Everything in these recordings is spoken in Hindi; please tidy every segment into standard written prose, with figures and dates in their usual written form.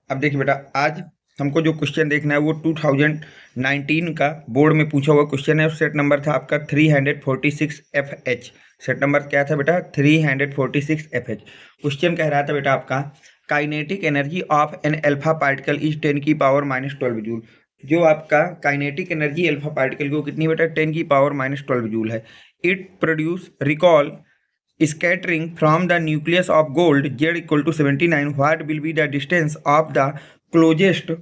अब देखिए बेटा, आज हमको जो क्वेश्चन देखना है वो 2019 का बोर्ड में पूछा हुआ क्वेश्चन है। सेट नंबर था आपका 346 FH। सेट नंबर क्या था बेटा? 346 FH। क्वेश्चन कह रहा था बेटा आपका, kinetic energy of an alpha particle is 10⁻⁻12 joule. जो आपका काइनेटिक एनर्जी अल्फा पार्टिकल की वो कितनी बेटा? 10⁻⁻12 जूल है। It produce recall scattering from the nucleus of gold Z equal to 79, what will be the distance of the closest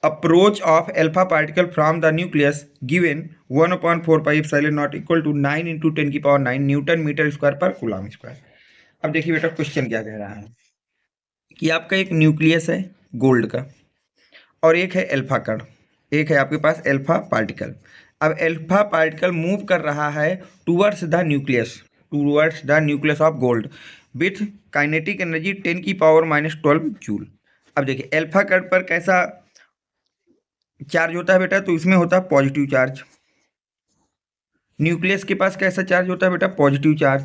approach of alpha particle from the nucleus given 1/4 pi epsilon naught equal to 9 into 10 की पावर 9 न्यूटन मीटर स्क्वायर पर कूलम स्क्वायर। अब देखिए बेटा, क्वेश्चन क्या कह रहा है कि आपका एक न्यूक्लियस है गोल्ड का और एक है अल्फा कण, एक है आपके पास अल्फा पार्टिकल। अब अल्फा पार्टिकल मूव कर रहा है towards the nucleus of gold with kinetic energy 10⁻⁻12 joule. अब देखिए अल्फा कण पर कैसा चार्ज होता है बेटा? तो इसमें होता है पॉजिटिव चार्ज। न्यूक्लियस के पास कैसा चार्ज होता है बेटा? Positive charge.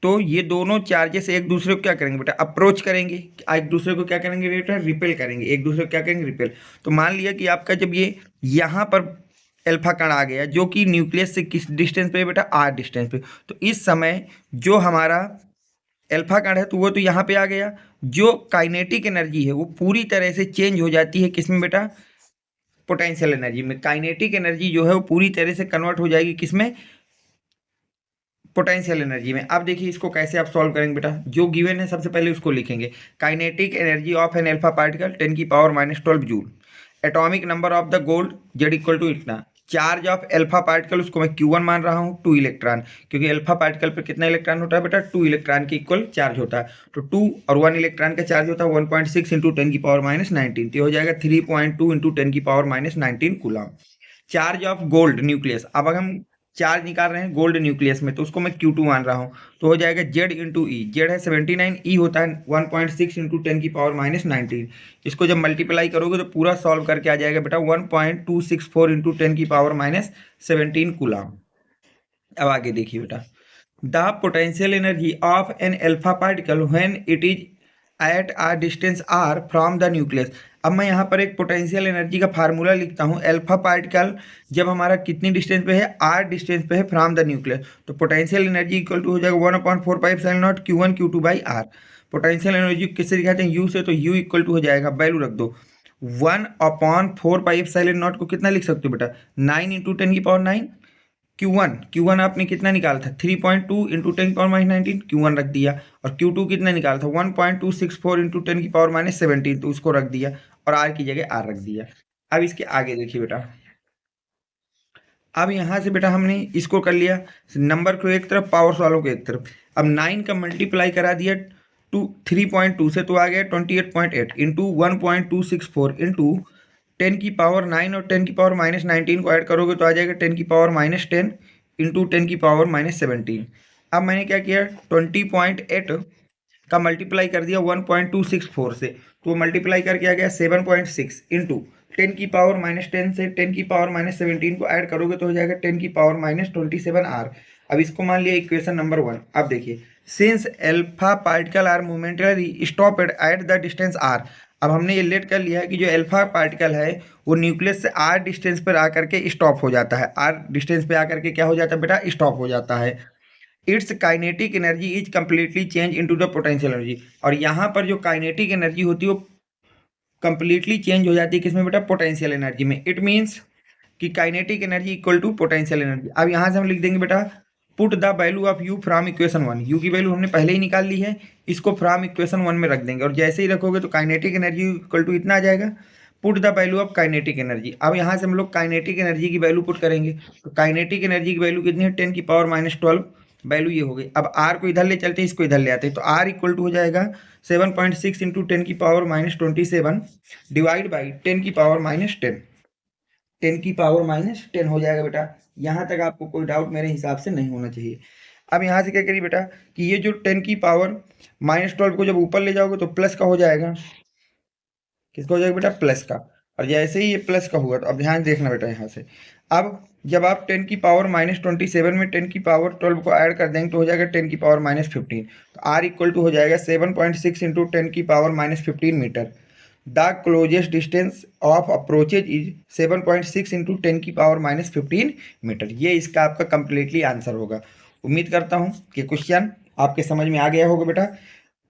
तो ये दोनों चार्जेस एक दूसरे को क्या करेंगे बेटा? अप्रोच करेंगे। एक दूसरे को क्या करेंगे बेटा? रिपेल करेंगे। एक दूसरे को क्या करेंगे? रिपेल। तो मान लिया कि आपका जब ये यहाँ पर अल्फा कण आ गया जो कि न्यूक्लियस से किस डिस्टेंस पे बेटा? r डिस्टेंस पे। तो इस समय जो हमारा अल्फा कण है तो वो तो यहाँ पे आ गया। जो काइनेटिक एनर्जी है वो पूरी तरह से चेंज हो जाती है किसमें बेटा? पोटेंशियल एनर्जी में। काइनेटिक एनर्जी जो है वो पूरी तरह से कन्वर्ट हो जाएगी किसमें? पोटेंशियल एनर्जी में। अब देखिए इसको कैसे आप सॉल्व करेंगे बेटा? जो गिवन है सबसे पहले उसको लिखेंगे। Kinetic energy of an alpha particle 10⁻⁻12 joule. Atomic number of the gold Z equal to इतना। चार्ज ऑफ अल्फा पार्टिकल उसको मैं Q1 मान रहा हूँ, 2 इलेक्ट्रॉन, क्योंकि अल्फा पार्टिकल पर कितना इलेक्ट्रॉन होता है बेटा? 2 इलेक्ट्रॉन के इक्वल चार्ज होता है। तो 2 और 1 इलेक्ट्रॉन का चार्ज होता है 1.6 इंटू 10⁻⁻19। तो हो जाएगा 3.2 into 10⁻⁻19 coulomb. Charge of gold nucleus, अब अगर हम चार्ज निकाल रहे हैं गोल्ड न्यूक्लियस में तो उसको मैं Q2 मान रहा हूँ। तो हो जाएगा Z इंटू ई। जेड है 79, ई होता है 1.6 इंटू 10⁻⁻19। इसको जब मल्टीप्लाई करोगे तो पूरा सॉल्व करके आ जाएगा बेटा 1.264 इंटू 10⁻⁻17 कूलम। अब आगे देखिए बेटा, the potential energy of an alpha particle when it is at a distance r from the nucleus. अब मैं यहाँ पर एक पोटेंशियल एनर्जी का फार्मूला लिखता हूँ। अल्फा पार्टिकल जब हमारा कितनी डिस्टेंस पे है? r डिस्टेंस पे है फ्रॉम द न्यूक्लियस। तो पोटेंशियल एनर्जी इक्वल टू हो जाएगा 1/4 pi epsilon not Q1 Q2 by r। Potential energy किससे दिखाते हैं? u से। तो u इक्वल टू हो जाएगा, वैल्यू रख दो, 1/4 पाई एप्सिलॉन नॉट को कितना लिख सकते हो बेटा? 9 इंटू 10⁻9। Q1 आपने कितना निकाला था? 3.2 इंटू 10⁻⁻19, Q1 रख दिया। और Q2 कितना निकाला था? 1.264 इंटू 10⁻⁻17, तो उसको रख दिया और R की जगह R रख दिया। अब इसके आगे देखिए बेटा, अब यहाँ से बेटा हमने इसको कर लिया, नंबर को एक तरफ, पावर्स वालों को एक तरफ। अब 9 का मल्टीप्लाई करा दिया 3.2 से, तो आ गया 28.8 इंटू 1.264 इंटू 10⁻9 और 10⁻⁻19 को ऐड करोगे तो आ जाएगा 10⁻−10 इंटू 10⁻−17। अब मैंने क्या किया? 20.8 का मल्टीप्लाई कर दिया 1.264 से, तो मल्टीप्लाई करके आ गया 7.6 इंटू 10⁻−10 से 10⁻−17 को ऐड करोगे तो हो जाएगा 10⁻−27 r। अब इसको मान लिया इक्वेशन नंबर 1। अब देखिए, since alpha particle are momentary stopped at the distance r। अब हमने ये लेट कर लिया है कि जो अल्फा पार्टिकल है वो न्यूक्लियस से r डिस्टेंस पर आकर के स्टॉप हो जाता है। r डिस्टेंस पे आकर के क्या हो जाता है बेटा? स्टॉप हो जाता है। It's kinetic energy is completely change into the potential energy. और यहाँ पर जो काइनेटिक एनर्जी होती है वो कंप्लीटली चेंज हो जाती है किसमें बेटा? पोटेंशियल एनर्जी में। इट मीन्स कि kinetic energy equal to potential energy. अब यहाँ से हम लिख देंगे बेटा, put the value of U from equation 1। U की वैल्यू हमने पहले ही निकाल ली है, इसको फ्रॉम इक्वेशन 1 में रख देंगे और जैसे ही रखोगे तो काइनेटिक एनर्जी इक्वल टू इतना आ जाएगा। Put the value of kinetic energy. अब यहाँ से हम लोग काइनेटिक एनर्जी की वैल्यू पुट करेंगे। तो काइनेटिक एनर्जी की वैल्यू कितनी है? 10⁻⁻12 वैल्यू ये हो गई। अब r को इधर ले चलते हैं, इसको इधर ले आते हैं, तो r इक्वल टू हो जाएगा 7.6 इंटू 10⁻⁻27 डिवाइड बाई 10⁻⁻10। 10⁻⁻10 हो जाएगा बेटा। यहाँ तक आपको कोई डाउट मेरे हिसाब से नहीं होना चाहिए। अब यहाँ से क्या करिए बेटा कि ये जो 10⁻12 को जब ऊपर ले जाओगे तो प्लस का हो जाएगा। किसका हो जाएगा बेटा? प्लस का। और जैसे ही ये प्लस का हुआ तो अब ध्यान देखना बेटा यहाँ से, अब जब आप 10 की पावर -27 में 10 की पावर 12 को ऐड कर देंगे तो हो जाएगा 10 की पावर -15। तो R इक्वल टू हो जाएगा 7.6 इंटू 10 की power -15 metre. The closest distance of approaches is 7.6 into 10 की पावर -15 मीटर। ये इसका आपका कंप्लीटली आंसर होगा। उम्मीद करता हूँ कि क्वेश्चन आपके समझ में आ गया होगा बेटा।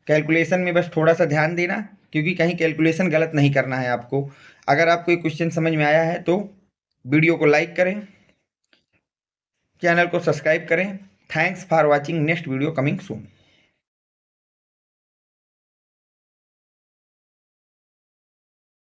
कैलकुलेशन में बस थोड़ा सा ध्यान देना, क्योंकि कहीं कैलकुलेशन गलत नहीं करना है आपको। अगर आपको ये क्वेश्चन समझ में आया है तो वीडियो को लाइक करें, चैनल को सब्सक्राइब करें। Thanks for watching. Next video coming soon.